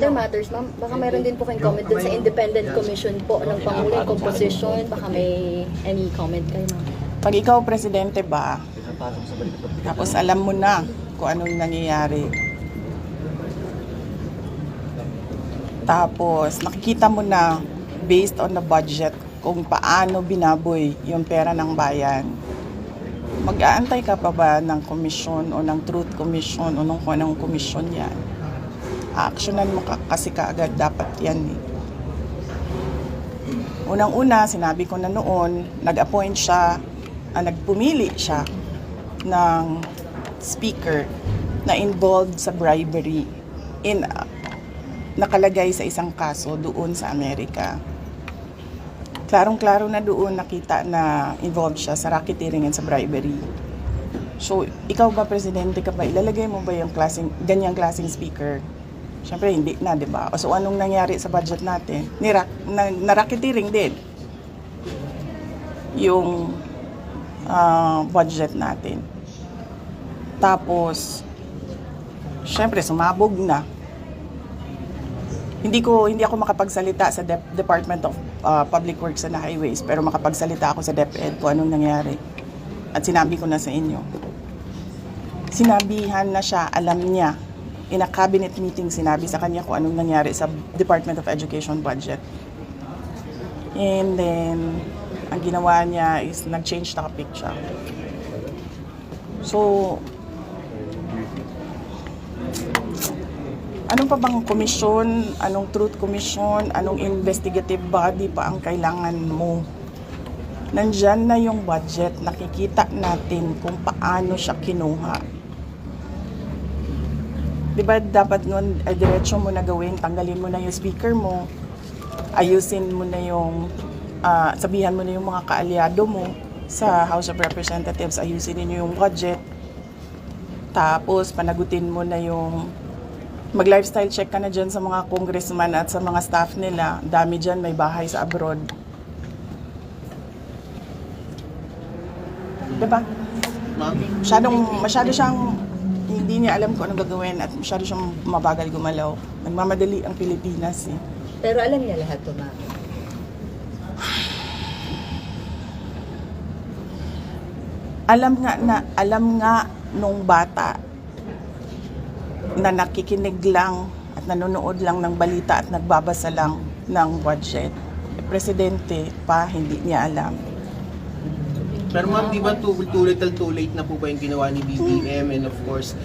other matters, ma'am, baka mayroon din po kayong comment din sa independent commission po ng Pangulo, yung composition, baka may any comment kayo, ma'am? Pag ikaw presidente ba, tapos alam mo na kung anong nangyayari, tapos nakikita mo na based on the budget kung paano binaboy yung pera ng bayan, mag-aantay ka pa ba ng komisyon o ng truth commission o kung anong komisyon yan? Actionan mo kasi kaagad dapat yan eh. Unang-una, sinabi ko na noon, nag-appoint siya, nagpumili siya ng speaker na involved sa bribery nakalagay sa isang kaso doon sa Amerika. Klarong-klaro na doon nakita na involved siya sa racketeering and sa bribery. So, ikaw ba, presidente ka ba, ilalagay mo ba yung ganyang klaseng speaker? Siyempre, hindi na, di ba? So, anong nangyari sa budget natin? Na-racketeering din yung budget natin. Tapos, siyempre, sumabog na. Hindi ako makapagsalita sa Department of Public Works and Highways, pero makapagsalita ako sa DepEd kung anong nangyari. At sinabi ko na sa inyo. Sinabihan na siya, alam niya. In a cabinet meeting, sinabi sa kanya kung anong nangyari sa Department of Education budget. And then, ang ginawa niya is nag-change topic siya. So, anong pa bang komisyon, anong truth commission, anong investigative body pa ang kailangan mo? Nandyan na yung budget, nakikita natin kung paano siya kinuha. Diba dapat nun, diretso mo na gawin, tanggalin mo na yung speaker mo, ayusin mo na yung, sabihan mo na yung mga kaalyado mo sa House of Representatives, ayusin niyo yung budget, tapos panagutin mo na yung mag-lifestyle check ka na dyan sa mga congressman at sa mga staff nila. Dami dyan, may bahay sa abroad. Diba? Masyado siyang, hindi niya alam kung anong gagawin at masyado siyang mabagal gumalaw. Nagmamadali ang Pilipinas eh. Pero alam niya lahat to, ma'am. Alam nga nung bata na nakikinig lang at nanonood lang ng balita at nagbabasa lang ng budget. Presidente pa, hindi niya alam. Pero ma'am, di ba too little too late na po ba yung ginawa ni BBM and of course,